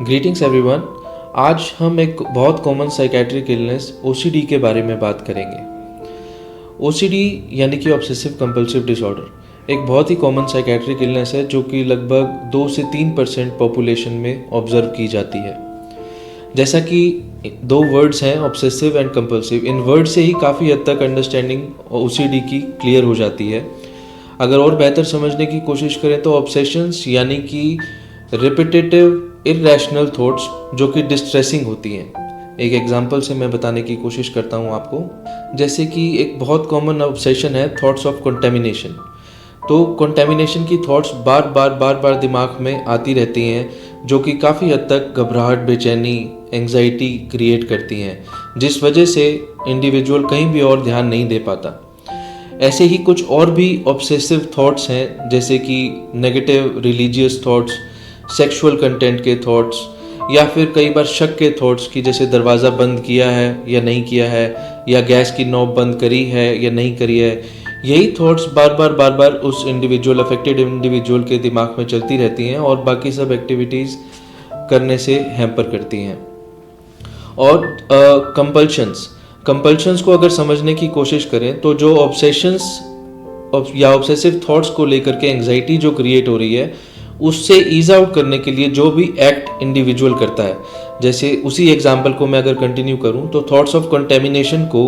Greetings everyone. आज हम एक बहुत कॉमन साइकेट्रिक इलनेस ओसीडी के बारे में बात करेंगे। ओसीडी यानी कि ऑब्सेसिव कंपल्सिव डिसऑर्डर एक बहुत ही कॉमन साइकेट्रिक इलनेस है जो कि लगभग 2 से 3% पॉपुलेशन में ऑब्जर्व की जाती है। जैसा कि दो वर्ड्स हैं obsessive and compulsive, in word से ही काफ़ी हद तक अंडरस्टैंडिंग ओसीडी की क्लियर हो जाती है। अगर और बेहतर समझने की कोशिश करें तो ऑब्सेशंस यानी कि रिपीटेटिव इरैशनल थॉट्स जो कि डिस्ट्रेसिंग होती हैं। एक एग्जांपल से मैं बताने की कोशिश करता हूँ आपको। जैसे कि एक बहुत कॉमन ऑब्सेशन है थॉट्स ऑफ कंटेमिनेशन। तो कंटेमिनेशन की थॉट्स बार बार दिमाग में आती रहती हैं जो कि काफ़ी हद तक घबराहट, बेचैनी, एंग्जाइटी क्रिएट करती हैं, जिस वजह से इंडिविजुअल कहीं भी और ध्यान नहीं दे पाता। ऐसे ही कुछ और भी ऑब्सेसिव थॉट्स हैं जैसे कि negative religious thoughts, sexual content के थॉट्स, या फिर कई बार शक के थॉट्स कि जैसे दरवाज़ा बंद किया है या नहीं किया है, या गैस की नॉब बंद करी है या नहीं करी है। यही थॉट्स बार बार उस इंडिविजुअल, अफेक्टेड इंडिविजुअल के दिमाग में चलती रहती हैं और बाकी सब एक्टिविटीज़ करने से हैम्पर करती हैं। और कंपल्शंस को अगर समझने की कोशिश करें तो जो ऑब्सेशंस या ऑब्सेसिव थॉट्स को लेकर के एंग्जाइटी जो क्रिएट हो रही है, उससे ईज आउट करने के लिए जो भी एक्ट इंडिविजुअल करता है, जैसे उसी एग्जाम्पल को मैं अगर कंटिन्यू करूं तो थॉट्स ऑफ कंटेमिनेशन को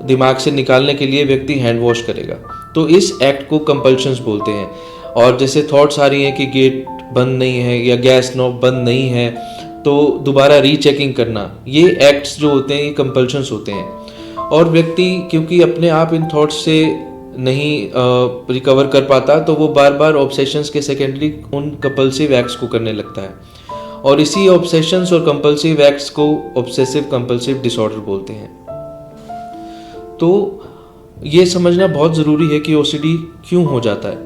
दिमाग से निकालने के लिए व्यक्ति हैंड वॉश करेगा, तो इस एक्ट को कंपल्शंस बोलते हैं। और जैसे थॉट्स आ रही हैं कि गेट बंद नहीं है या गैस नॉब बंद नहीं है, तो दोबारा रीचेकिंग करना, ये एक्ट्स जो होते हैं ये कंपल्शंस होते हैं। और व्यक्ति क्योंकि अपने आप इन थॉट्स से नहीं रिकवर कर पाता, तो वो बार बार ऑब्सेशंस के सेकेंडरी उन कंपल्सिव एक्ट्स को करने लगता है, और इसी ऑब्सेशंस और कंपल्सिव एक्ट्स को ऑब्सेसिव कंपल्सिव डिसऑर्डर बोलते हैं। तो ये समझना बहुत ज़रूरी है कि ओसीडी क्यों हो जाता है।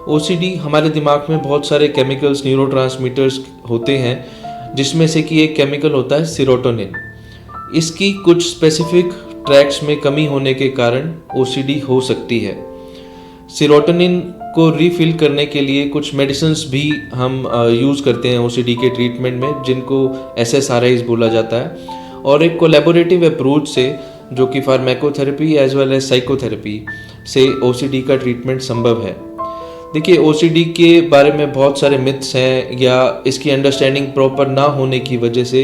ओसीडी हमारे दिमाग में बहुत सारे केमिकल्स, न्यूरोट्रांसमीटर्स होते हैं, जिसमें से कि एक केमिकल होता है सेरोटोनिन। इसकी कुछ स्पेसिफिक ट्रैक्स में कमी होने के कारण ओसीडी हो सकती है। सेरोटोनिन को रीफिल करने के लिए कुछ मेडिसिन्स भी हम यूज़ करते हैं ओसीडी के ट्रीटमेंट में, जिनको SSRIs बोला जाता है। और एक कोलैबोरेटिव अप्रोच से, जो कि pharmacotherapy as well as psychotherapy से ओसीडी का ट्रीटमेंट संभव है। देखिए, ओसीडी के बारे में बहुत सारे मिथ्स हैं, या इसकी अंडरस्टैंडिंग प्रॉपर ना होने की वजह से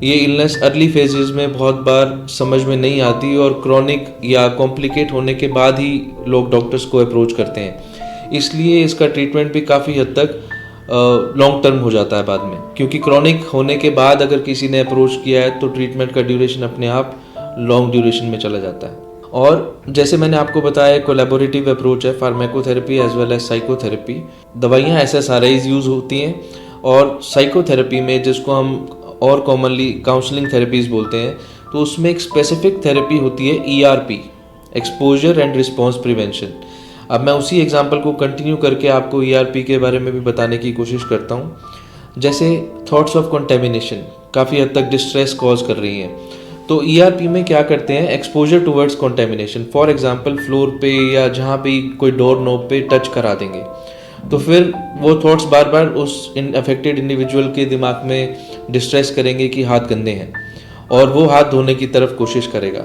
ये इलनेस अर्ली फेजेस में बहुत बार समझ में नहीं आती, और क्रॉनिक या कॉम्प्लिकेट होने के बाद ही लोग डॉक्टर्स को अप्रोच करते हैं। इसलिए इसका ट्रीटमेंट भी काफ़ी हद तक लॉन्ग टर्म हो जाता है बाद में, क्योंकि क्रॉनिक होने के बाद अगर किसी ने अप्रोच किया है तो ट्रीटमेंट का ड्यूरेशन अपने आप लॉन्ग ड्यूरेशन में चला जाता है। और जैसे मैंने आपको बताया, कोलैबोरेटिव अप्रोच है, pharmacotherapy as well as psychotherapy. दवाइयाँ SSRIs यूज़ होती हैं, और साइकोथेरेपी में, जिसको हम और कॉमनली काउंसलिंग थेरेपीज़ बोलते हैं, तो उसमें एक स्पेसिफिक थेरेपी होती है ERP, exposure and response prevention. अब मैं उसी एग्जांपल को कंटिन्यू करके आपको ERP के बारे में भी बताने की कोशिश करता हूँ। जैसे थॉट्स ऑफ कंटेमिनेशन काफ़ी हद तक डिस्ट्रेस कॉज कर रही हैं, तो ERP में क्या करते हैं, exposure towards contamination, for example floor पे या जहाँ पे कोई डोर नॉब पे टच करा देंगे, तो फिर वो थॉट्स बार बार उस अफेक्टेड इंडिविजुअल के दिमाग में डिस्ट्रेस करेंगे कि हाथ गंदे हैं, और वो हाथ धोने की तरफ कोशिश करेगा।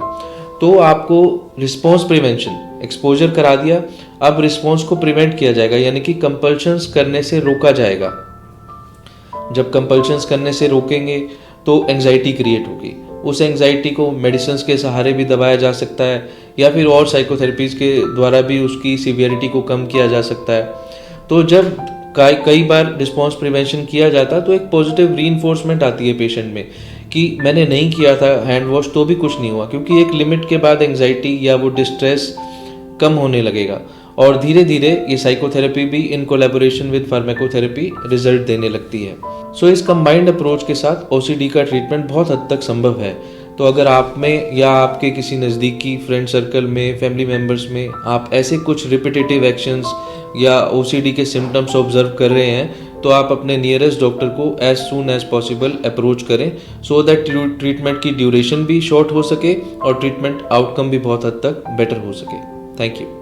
तो आपको रिस्पॉन्स प्रिवेंशन, एक्सपोजर करा दिया, अब रिस्पॉन्स को प्रिवेंट किया जाएगा, यानी कि कंपल्शंस करने से रोका जाएगा। जब कंपल्शंस करने से रोकेंगे तो एंग्जाइटी क्रिएट होगी। उस एंग्जाइटी को मेडिसिन के सहारे भी दबाया जा सकता है, या फिर और साइकोथेरेपीज़ के द्वारा भी उसकी सीवियरिटी को कम किया जा सकता है। तो जब कई बार रिस्पॉन्स प्रिवेंशन किया जाता है तो एक पॉजिटिव रीइंफोर्समेंट आती है पेशेंट में कि मैंने नहीं किया था हैंड वॉश तो भी कुछ नहीं हुआ, क्योंकि एक लिमिट के बाद एंग्जाइटी या वो डिस्ट्रेस कम होने लगेगा, और धीरे धीरे ये साइकोथेरेपी भी in collaboration with pharmacotherapy result देने लगती है। सो इस कंबाइंड अप्रोच के साथ ओसीडी का ट्रीटमेंट बहुत हद तक संभव है। तो अगर आप में या आपके किसी नज़दीकी फ्रेंड सर्कल में, फैमिली मेम्बर्स में आप ऐसे कुछ रिपीटेटिव एक्शंस या ओसीडी के सिम्टम्स ऑब्जर्व कर रहे हैं, तो आप अपने नियरेस्ट डॉक्टर को as soon as possible approach करें, सो दैट ट्रीटमेंट की ड्यूरेशन भी शॉर्ट हो सके और ट्रीटमेंट आउटकम भी बहुत हद तक बेटर हो सके। Thank you.